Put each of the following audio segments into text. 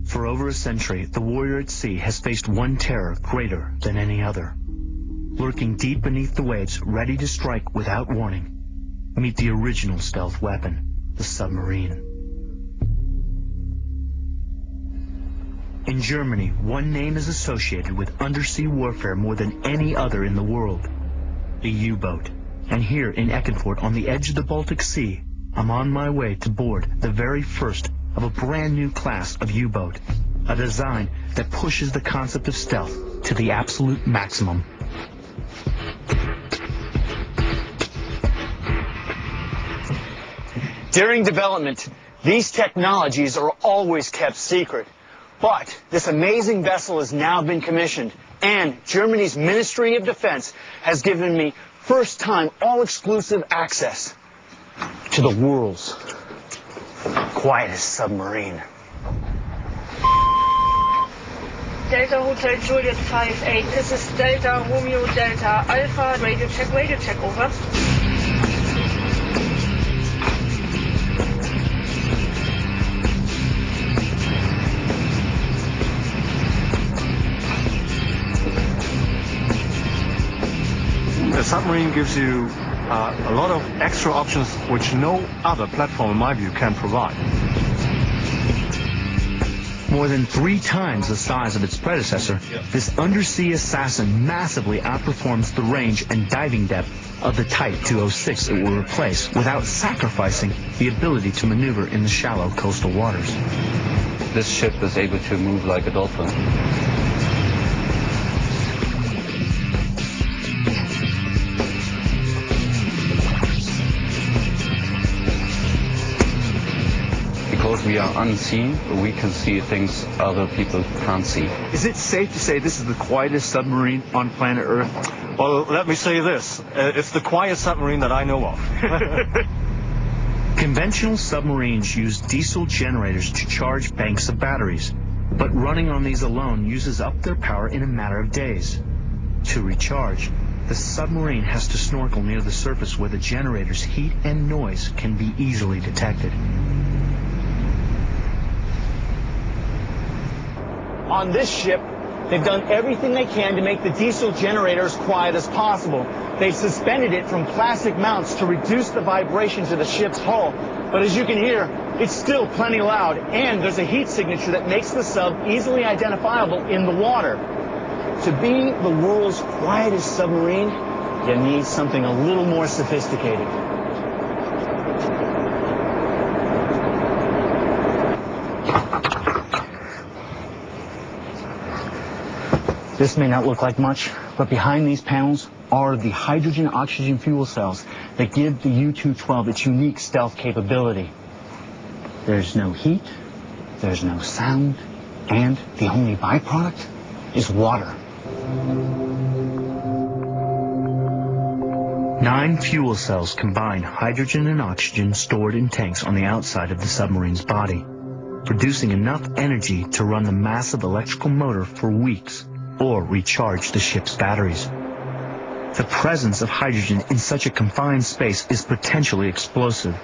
For over a century, the warrior at sea has faced one terror greater than any other. Lurking deep beneath the waves, ready to strike without warning. Meet the original stealth weapon, the submarine. In Germany, one name is associated with undersea warfare more than any other in the world: the U-boat. And here in Eckernford, on the edge of the Baltic Sea, I'm on my way to board the very first of a brand new class of U-boat, a design that pushes the concept of stealth to the absolute maximum. During development, these technologies are always kept secret. But this amazing vessel has now been commissioned, and Germany's Ministry of Defense has given me first-time, all-exclusive access to the world's quietest submarine. Delta Hotel Juliet 58, this is Delta Romeo Delta Alpha, radio check, over. The submarine gives you a lot of extra options which no other platform, in my view, can provide. More than 3 times the size of its predecessor, this undersea assassin massively outperforms the range and diving depth of the Type 206 it will replace without sacrificing the ability to maneuver in the shallow coastal waters. This ship is able to move like a dolphin. Because we are unseen, we can see things other people can't see. Is it safe to say this is the quietest submarine on planet Earth? Well, let me say this. It's the quietest submarine that I know of. Conventional submarines use diesel generators to charge banks of batteries, but running on these alone uses up their power in a matter of days. To recharge, the submarine has to snorkel near the surface where the generator's heat and noise can be easily detected. On this ship, they've done everything they can to make the diesel generator as quiet as possible. They've suspended it from plastic mounts to reduce the vibration to the ship's hull. But as you can hear, it's still plenty loud, and there's a heat signature that makes the sub easily identifiable in the water. To be the world's quietest submarine, you need something a little more sophisticated. This may not look like much, but behind these panels are the hydrogen-oxygen fuel cells that give the U-212 its unique stealth capability. There's no heat, there's no sound, and the only byproduct is water. 9 fuel cells combine hydrogen and oxygen stored in tanks on the outside of the submarine's body, producing enough energy to run the massive electrical motor for weeks or recharge the ship's batteries. The presence of hydrogen in such a confined space is potentially explosive.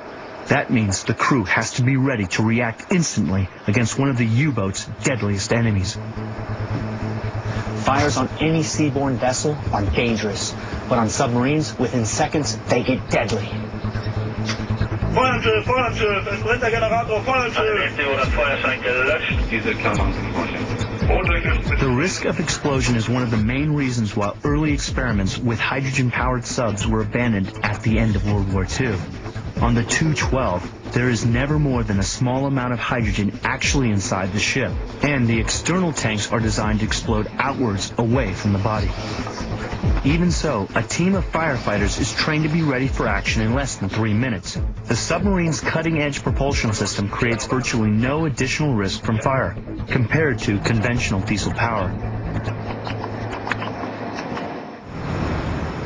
That means the crew has to be ready to react instantly against one of the U-boat's deadliest enemies. Fires on any seaborne vessel are dangerous, but on submarines, within seconds, they get deadly. Feuerschiff, es brennt der Generator, Feuerschein gelöscht. Diese Klammern sind vorstellen. The risk of explosion is one of the main reasons why early experiments with hydrogen-powered subs were abandoned at the end of World War II. On the 212, there is never more than a small amount of hydrogen actually inside the ship, and the external tanks are designed to explode outwards away from the body. Even so, a team of firefighters is trained to be ready for action in less than 3 minutes. The submarine's cutting-edge propulsion system creates virtually no additional risk from fire, compared to conventional diesel power.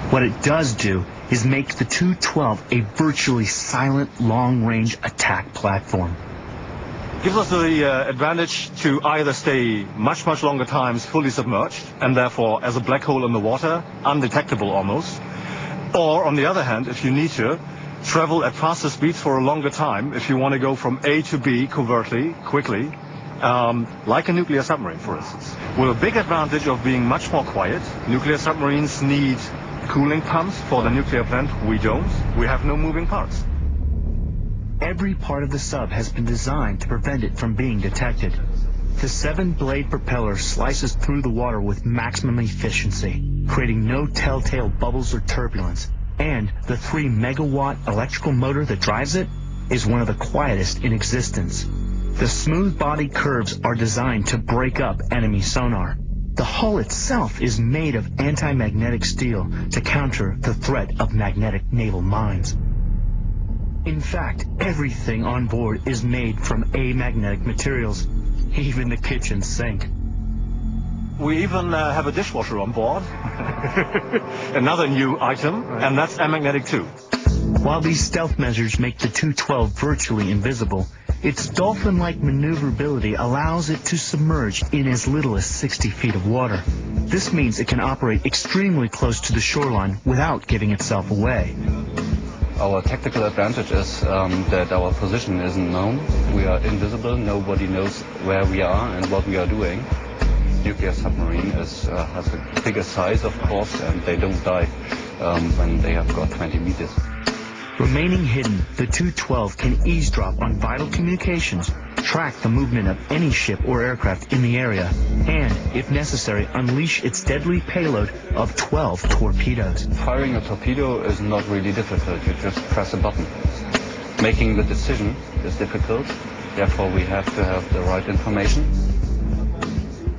What it does do is make the 212 a virtually silent long-range attack platform. Gives us the advantage to either stay much longer times fully submerged, and therefore as a black hole in the water, undetectable almost. Or, on the other hand, if you need to, travel at faster speeds for a longer time if you want to go from A to B covertly, quickly, like a nuclear submarine, for instance. With a big advantage of being much more quiet. Nuclear submarines need cooling pumps for the nuclear plant. We don't. We have no moving parts. Every part of the sub has been designed to prevent it from being detected. The 7-blade propeller slices through the water with maximum efficiency, creating no telltale bubbles or turbulence. And the 3-megawatt electrical motor that drives it is one of the quietest in existence. The smooth body curves are designed to break up enemy sonar. The hull itself is made of anti-magnetic steel to counter the threat of magnetic naval mines. In fact, everything on board is made from amagnetic materials, even the kitchen sink. We even have a dishwasher on board. Another new item, and that's amagnetic too. While these stealth measures make the 212 virtually invisible, its dolphin-like maneuverability allows it to submerge in as little as 60 feet of water. This means it can operate extremely close to the shoreline without giving itself away. Our tactical advantage is that our position isn't known. We are invisible. Nobody knows where we are and what we are doing. Nuclear submarine has a bigger size, of course, and they don't dive when they have got 20 meters. Remaining hidden, the 212 can eavesdrop on vital communications, track the movement of any ship or aircraft in the area, and, if necessary, unleash its deadly payload of 12 torpedoes. Firing a torpedo is not really difficult. You just press a button. Making the decision is difficult. Therefore, we have to have the right information.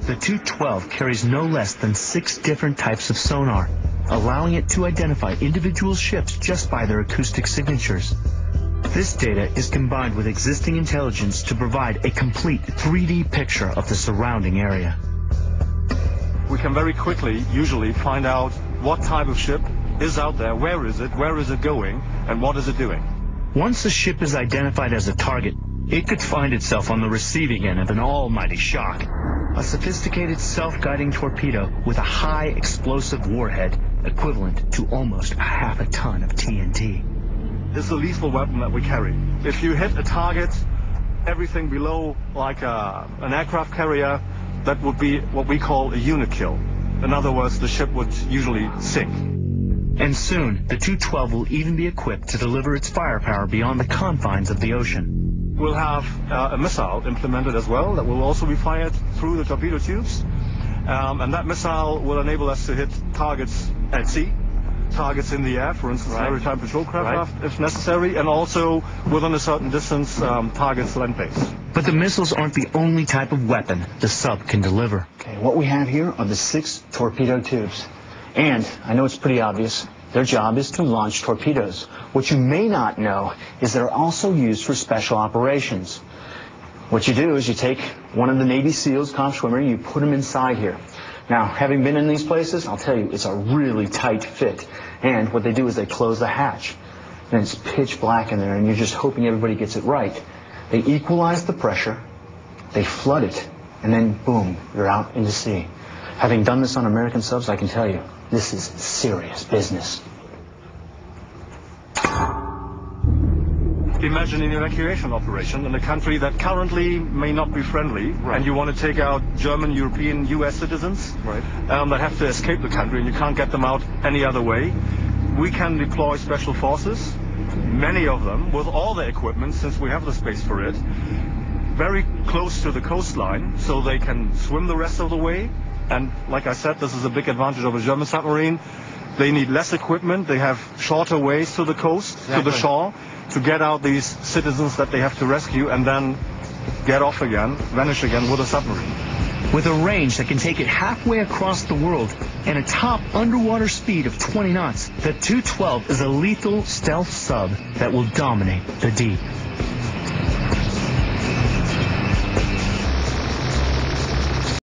The 212 carries no less than 6 different types of sonar, allowing it to identify individual ships just by their acoustic signatures. This data is combined with existing intelligence to provide a complete 3D picture of the surrounding area. We can very quickly, usually, find out what type of ship is out there, where is it going, and what is it doing. Once a ship is identified as a target, it could find itself on the receiving end of an almighty shock. A sophisticated self-guiding torpedo with a high explosive warhead equivalent to almost half a ton of TNT. This is a lethal weapon that we carry. If you hit a target, everything below, like an aircraft carrier, that would be what we call a unit kill. In other words, the ship would usually sink. And soon, the 212 will even be equipped to deliver its firepower beyond the confines of the ocean. We'll have a missile implemented as well that will also be fired through the torpedo tubes. And that missile will enable us to hit targets at sea, targets in the air, for instance, maritime patrol craft if necessary, and also within a certain distance, targets land-based. But the missiles aren't the only type of weapon the sub can deliver. Okay, what we have here are the 6 torpedo tubes. And I know it's pretty obvious, their job is to launch torpedoes. What you may not know is they're also used for special operations. What you do is you take one of the Navy SEALs, comp swimmer, you put them inside here. Now, having been in these places, I'll tell you, it's a really tight fit. And what they do is they close the hatch. And it's pitch black in there, and you're just hoping everybody gets it right. They equalize the pressure, they flood it, and then, boom, you're out into sea. Having done this on American subs, I can tell you, this is serious business. Imagine an evacuation operation in a country that currently may not be friendly, and you want to take out German, European, US citizens that have to escape the country, and you can't get them out any other way. We can deploy special forces, many of them, with all their equipment, since we have the space for it, very close to the coastline, so they can swim the rest of the way. And like I said, this is a big advantage of a German submarine. They need less equipment. They have shorter ways to the coast, to the shore, to get out these citizens that they have to rescue and then get off again, vanish again with a submarine. With a range that can take it halfway across the world and a top underwater speed of 20 knots, the 212 is a lethal stealth sub that will dominate the deep.